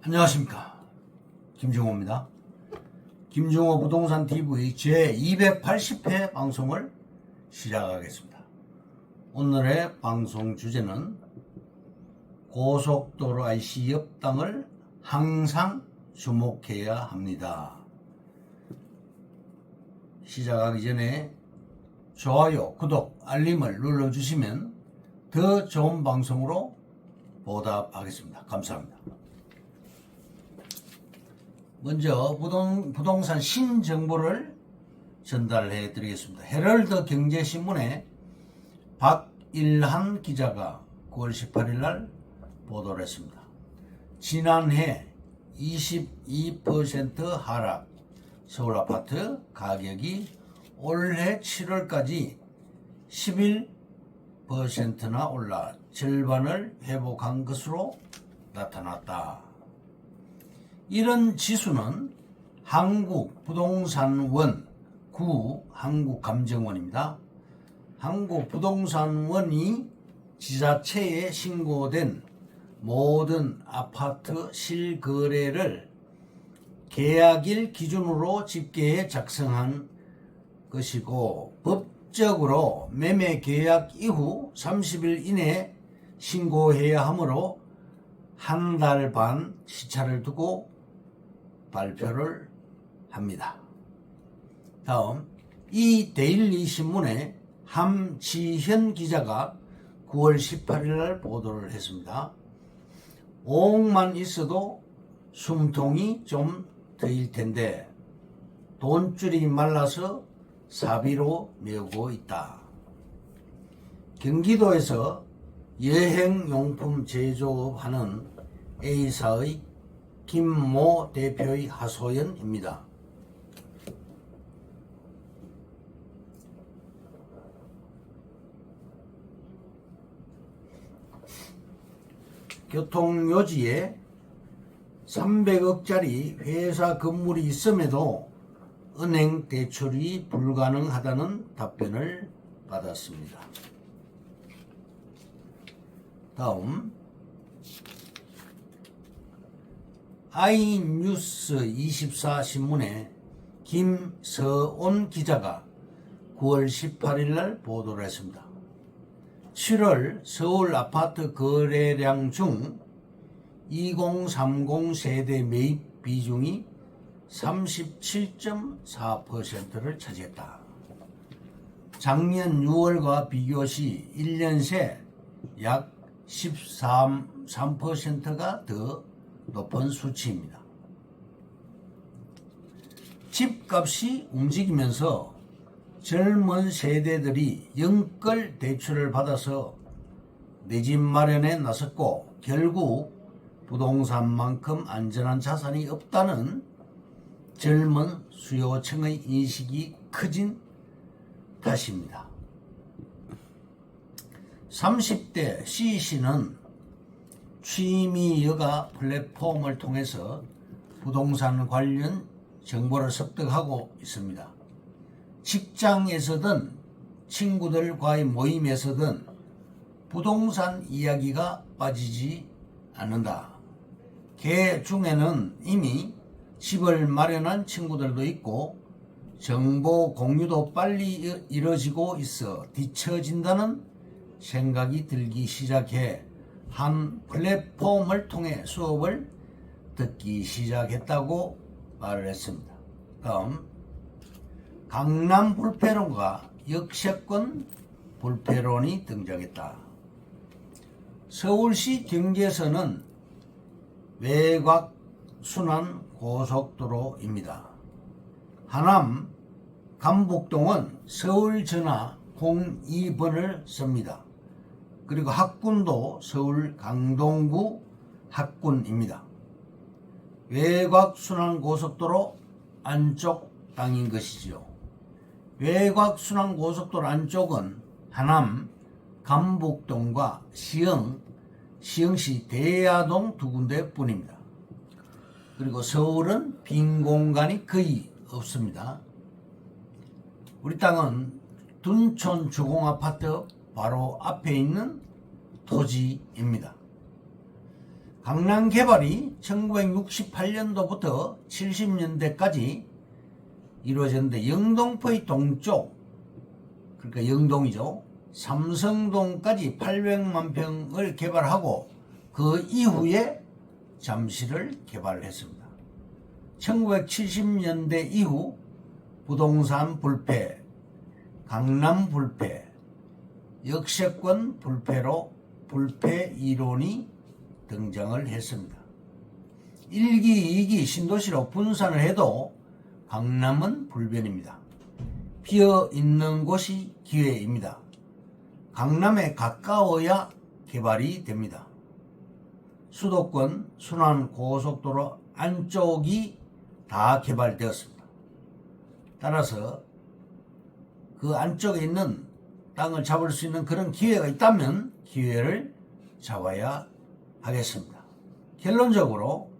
안녕하십니까, 김정호입니다. 김정호 부동산 TV 제 280회 방송을 시작하겠습니다. 오늘의 방송 주제는 고속도로 IC 협당을 항상 주목해야 합니다. 시작하기 전에 좋아요, 구독, 알림을 눌러주시면 더 좋은 방송으로 보답하겠습니다. 감사합니다. 먼저 부동산 신정보를 전달해 드리겠습니다. 헤럴드 경제신문에 박일한 기자가 9월 18일 날 보도를 했습니다. 지난해 22% 하락, 서울 아파트 가격이 올해 7월까지 11%나 올라 절반을 회복한 것으로 나타났다. 이런 지수는 한국부동산원 구 한국감정원입니다. 한국부동산원이 지자체에 신고된 모든 아파트 실거래를 계약일 기준으로 집계해 작성한 것이고, 법적으로 매매 계약 이후 30일 이내에 신고해야 하므로 한 달 반 시차를 두고 발표를 합니다. 다음, 이 데일리 신문에 함지현 기자가 9월 18일 날 보도를 했습니다. 5억만 있어도 숨통이 좀 트일 텐데 돈줄이 말라서 사비로 메우고 있다. 경기도에서 여행용품 제조업하는 A사의 김모 대표의 하소연입니다. 교통요지에 300억짜리 회사 건물이 있음에도 은행 대출이 불가능하다는 답변을 받았습니다. 다음, iNews24 신문에 김서온 기자가 9월 18일 날 보도를 했습니다. 7월 서울 아파트 거래량 중 2030 세대 매입 비중이 37.4%를 차지했다. 작년 6월과 비교시 1년 새 약 13%가 더 높은 수치입니다. 집값이 움직이면서 젊은 세대들이 영끌 대출을 받아서 내 집 마련에 나섰고, 결국 부동산만큼 안전한 자산이 없다는 젊은 수요층의 인식이 커진 탓입니다. 30대 C씨는 취미여가 플랫폼을 통해서 부동산 관련 정보를 습득하고 있습니다. 직장에서든 친구들과의 모임에서든 부동산 이야기가 빠지지 않는다. 걔 중에는 이미 집을 마련한 친구들도 있고 정보 공유도 빨리 이뤄지고 있어 뒤처진다는 생각이 들기 시작해 한 플랫폼을 통해 수업을 듣기 시작했다고 말을 했습니다. 다음, 강남 불패론과 역세권 불패론이 등장했다. 서울시 경계선은 외곽 순환 고속도로입니다. 하남 감북동은 서울 전화 02번을 씁니다. 그리고 학군도 서울 강동구 학군입니다. 외곽 순환 고속도로 안쪽 땅인 것이지요. 외곽 순환 고속도로 안쪽은 하남 감북동과 시흥시 대야동 두 군데뿐입니다. 그리고 서울은 빈 공간이 거의 없습니다. 우리 땅은 둔촌 주공아파트 바로 앞에 있는 토지입니다. 강남 개발이 1968년도부터 70년대까지 이루어졌는데 영등포의 동쪽, 그러니까 영동이죠. 삼성동까지 800만 평을 개발하고 그 이후에 잠실을 개발했습니다. 1970년대 이후 부동산 불패, 강남 불패, 역세권 불패로 불패 이론이 등장을 했습니다. 1기, 2기 신도시로 분산을 해도 강남은 불변입니다. 비어있는 곳이 기회입니다. 강남에 가까워야 개발이 됩니다. 수도권 순환고속도로 안쪽이 다 개발되었습니다. 따라서 그 안쪽에 있는 땅을 잡을 수 있는 그런 기회가 있다면 기회를 잡아야 하겠습니다. 결론적으로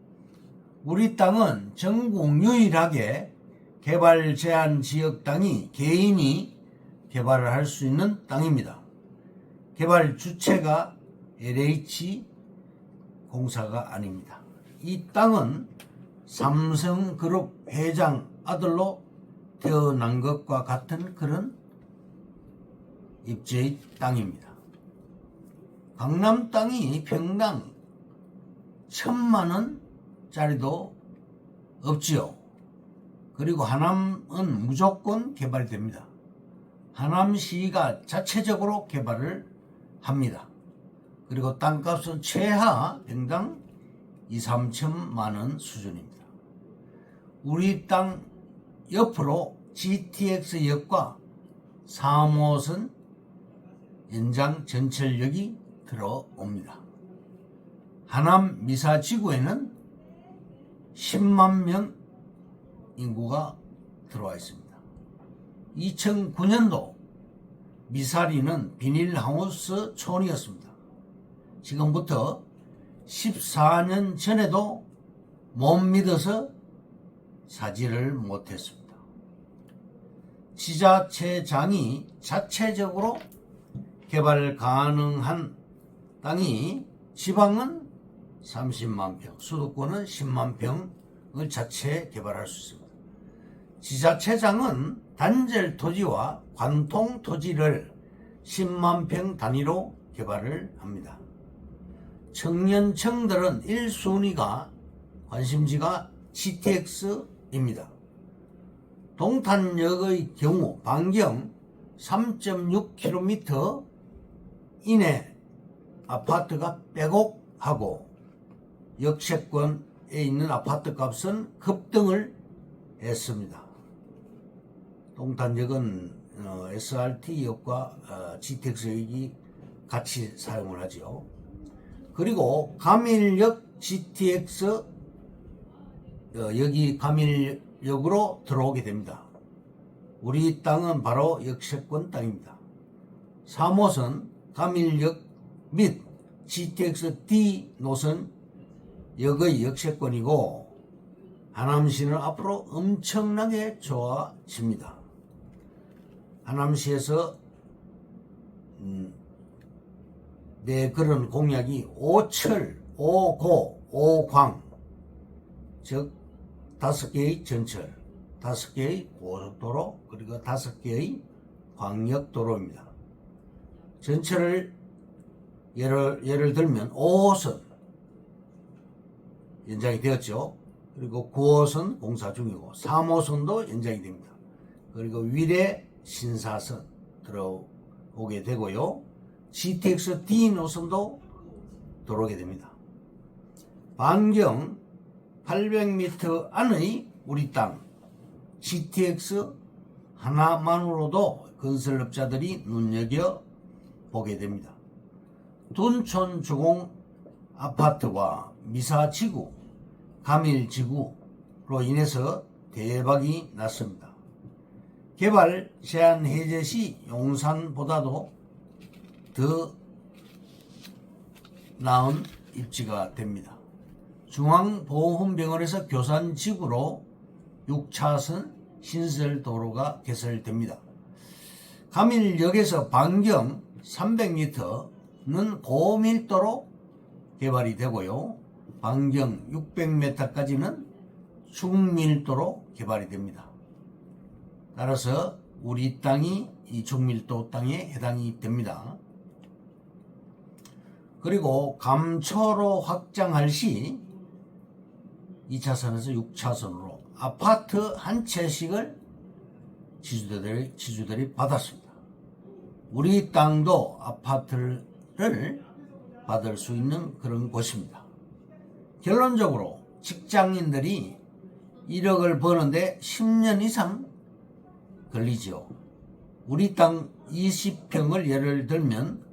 우리 땅은 전국 유일하게 개발 제한 지역 땅이 개인이 개발을 할 수 있는 땅입니다. 개발 주체가 LH공사가 아닙니다. 이 땅은 삼성그룹 회장 아들로 태어난 것과 같은 그런 입지의 땅입니다. 강남 땅이 평당 1000만원짜리도 없지요. 그리고 하남은 무조건 개발됩니다. 하남시가 자체적으로 개발을 합니다. 그리고 땅값은 최하 평당 2~3천만원 수준입니다. 우리 땅 옆으로 GTX역과 3호선 연장 전철역이 들어옵니다. 하남 미사지구에는 10만 명 인구가 들어와 있습니다. 2009년도 미사리는 비닐하우스 촌이었습니다. 지금부터 14년 전에도 못 믿어서 사지를 못했습니다. 지자체장이 자체적으로 개발 가능한 땅이 지방은 30만 평, 수도권은 10만 평을 자체 개발할 수 있습니다. 지자체장은 단절 토지와 관통 토지를 10만 평 단위로 개발을 합니다. 청년층들은 1순위가 관심지가 GTX입니다. 동탄역의 경우 반경 3.6km 이내 아파트가 빼곡하고 역세권에 있는 아파트 값은 급등을 했습니다. 동탄역은 SRT역과 GTX역이 같이 사용을 하죠. 그리고 가밀역 GTX 여기 가밀역으로 들어오게 됩니다. 우리 땅은 바로 역세권 땅입니다. 3호선 가밀역 및 GTX D 노선 역의 역세권이고 하남시는 앞으로 엄청나게 좋아집니다. 하남시에서 내 그런 공약이 5철, 5고, 5광, 즉 5개의 전철, 5개의 고속도로, 그리고 5개의 광역도로입니다. 전철을 예를 들면 5호선 연장이 되었죠. 그리고 9호선 공사 중이고 3호선도 연장이 됩니다. 그리고 위례 신사선 들어오게 되고요. GTX D 노선도 들어오게 됩니다. 반경 800m 안의 우리 땅 GTX 하나만으로도 건설업자들이 눈여겨보게 됩니다. 둔촌 주공 아파트와 미사지구, 가밀지구로 인해서 대박이 났습니다. 개발 제한 해제 시 용산보다도 더 나은 입지가 됩니다. 중앙보훈병원에서 교산지구로 6차선 신설도로가 개설됩니다. 가밀역에서 반경 300m는 고밀도로 개발이 되고요. 반경 600m까지는 중밀도로 개발이 됩니다. 따라서 우리 땅이 이 중밀도 땅에 해당이 됩니다. 그리고 감초로 확장할 시 2차선에서 6차선으로 아파트 한 채씩을 지주들이 받았습니다. 우리 땅도 아파트를 받을 수 있는 그런 곳입니다. 결론적으로 직장인들이 1억을 버는데 10년 이상 걸리지요. 우리 땅 20평을 예를 들면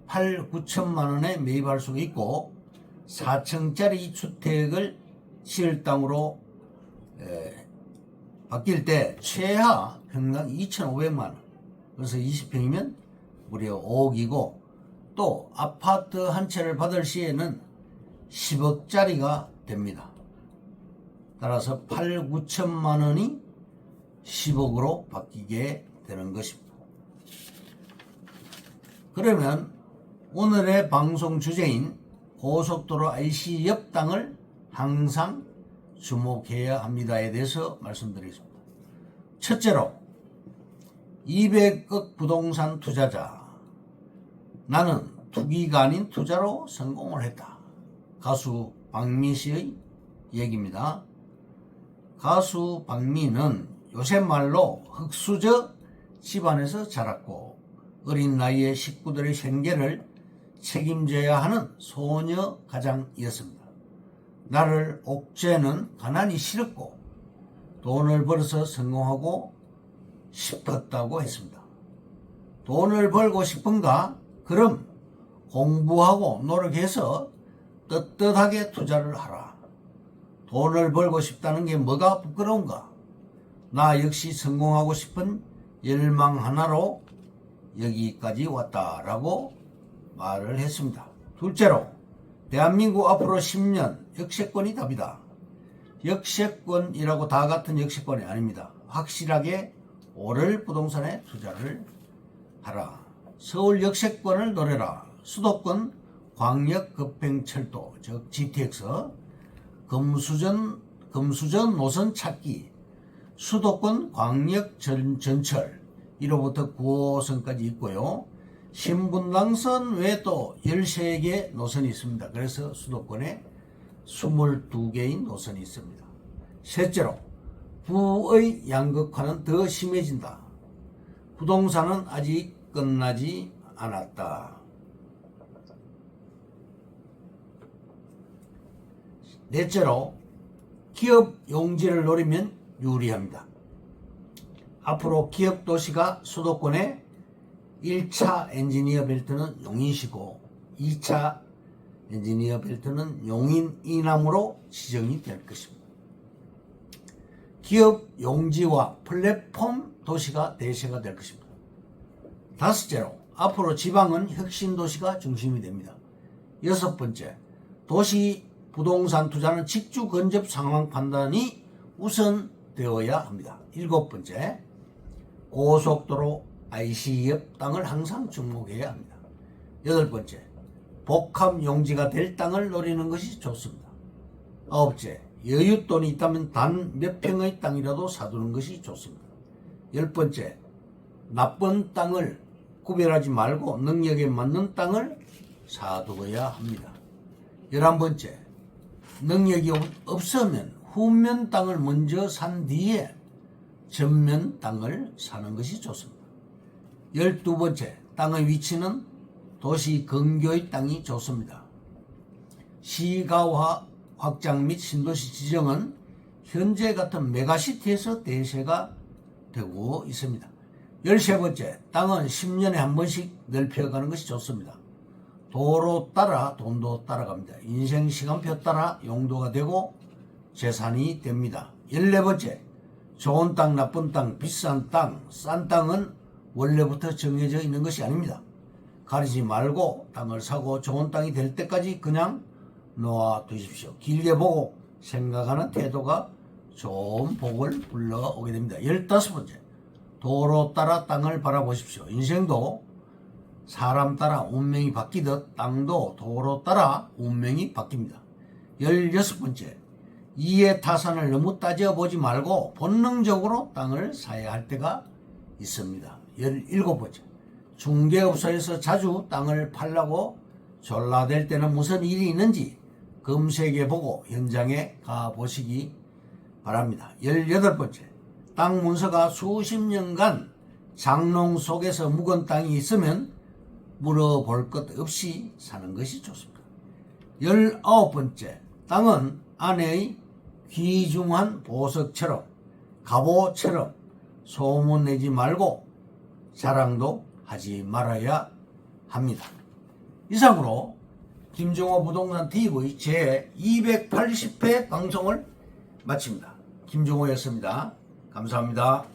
8, 9천만 원에 매입할 수 있고 4층짜리 주택을 시을 땅으로 바뀔 때 최하 평당 2,500만 원. 그래서 20평이면 무려 5억이고 또 아파트 한 채를 받을 시에는 10억짜리가 됩니다. 따라서 8, 9천만 원이 10억으로 바뀌게 되는 것입니다. 그러면 오늘의 방송 주제인 고속도로 IC 옆 땅을 항상 주목해야 합니다에 대해서 말씀드리겠습니다. 첫째로 200억 부동산 투자자, 나는 투기가 아닌 투자로 성공을 했다. 가수 박미 씨의 얘기입니다. 가수 박미는 요새 말로 흙수저 집안에서 자랐고 어린 나이에 식구들의 생계를 책임져야 하는 소녀 가장이었습니다. 나를 옥죄는 가난이 싫었고 돈을 벌어서 성공하고 싶었다고 했습니다. 돈을 벌고 싶은가? 그럼 공부하고 노력해서 떳떳하게 투자를 하라. 돈을 벌고 싶다는 게 뭐가 부끄러운가? 나 역시 성공하고 싶은 열망 하나로 여기까지 왔다라고 말을 했습니다. 둘째로 대한민국 앞으로 10년 역세권이 답이다. 역세권이라고 다 같은 역세권이 아닙니다. 확실하게 오를 부동산에 투자를 하라. 서울 역세권을 노려라. 수도권 광역급행철도 즉 GTX, 금수전 노선 찾기, 수도권 광역전철 1호부터 9호선까지 있고요. 신분당선 외에도 13개 노선이 있습니다. 그래서 수도권에 22개의 노선이 있습니다. 셋째로 부의 양극화는 더 심해진다. 부동산은 아직 끝나지 않았다. 넷째로 기업 용지를 노리면 유리합니다. 앞으로 기업 도시가 수도권에 1차 엔지니어 벨트는 용인시고 2차 엔지니어 벨트는 용인 이남으로 지정이 될 것입니다. 기업 용지와 플랫폼 도시가 대세가 될 것입니다. 다섯째로 앞으로 지방은 혁신 도시가 중심이 됩니다. 여섯 번째, 도시 부동산 투자는 직주 근접 상황 판단이 우선되어야 합니다. 일곱 번째, 고속도로 IC 옆 땅을 항상 주목해야 합니다. 여덟 번째, 복합 용지가 될 땅을 노리는 것이 좋습니다. 아홉째, 여윳돈이 있다면 단 몇 평의 땅이라도 사두는 것이 좋습니다. 열 번째, 나쁜 땅을 구별하지 말고 능력에 맞는 땅을 사두어야 합니다. 11번째, 능력이 없으면 후면 땅을 먼저 산 뒤에 전면 땅을 사는 것이 좋습니다. 12번째, 땅의 위치는 도시 근교의 땅이 좋습니다. 시가화 확장 및 신도시 지정은 현재 같은 메가시티에서 대세가 되고 있습니다. 13번째, 땅은 10년에 한 번씩 넓혀가는 것이 좋습니다. 도로 따라 돈도 따라갑니다. 인생 시간표 따라 용도가 되고 재산이 됩니다. 14번째, 좋은 땅, 나쁜 땅, 비싼 땅, 싼 땅은 원래부터 정해져 있는 것이 아닙니다. 가리지 말고 땅을 사고 좋은 땅이 될 때까지 그냥 놓아두십시오. 길게 보고 생각하는 태도가 좋은 복을 불러오게 됩니다. 15번째, 도로 따라 땅을 바라보십시오. 인생도 사람 따라 운명이 바뀌듯 땅도 도로 따라 운명이 바뀝니다. 16번째, 이해 타산을 너무 따져보지 말고 본능적으로 땅을 사야 할 때가 있습니다. 17번째, 중개업소에서 자주 땅을 팔라고 졸라댈 때는 무슨 일이 있는지 검색해보고 현장에 가보시기 바랍니다. 18번째, 땅 문서가 수십 년간 장롱 속에서 묵은 땅이 있으면 물어볼 것 없이 사는 것이 좋습니다. 19번째, 땅은 아내의 귀중한 보석처럼 갑오처럼 소문내지 말고 자랑도 하지 말아야 합니다. 이상으로 김종호 부동산 TV 제 280회 방송을 마칩니다. 김종호였습니다. 감사합니다.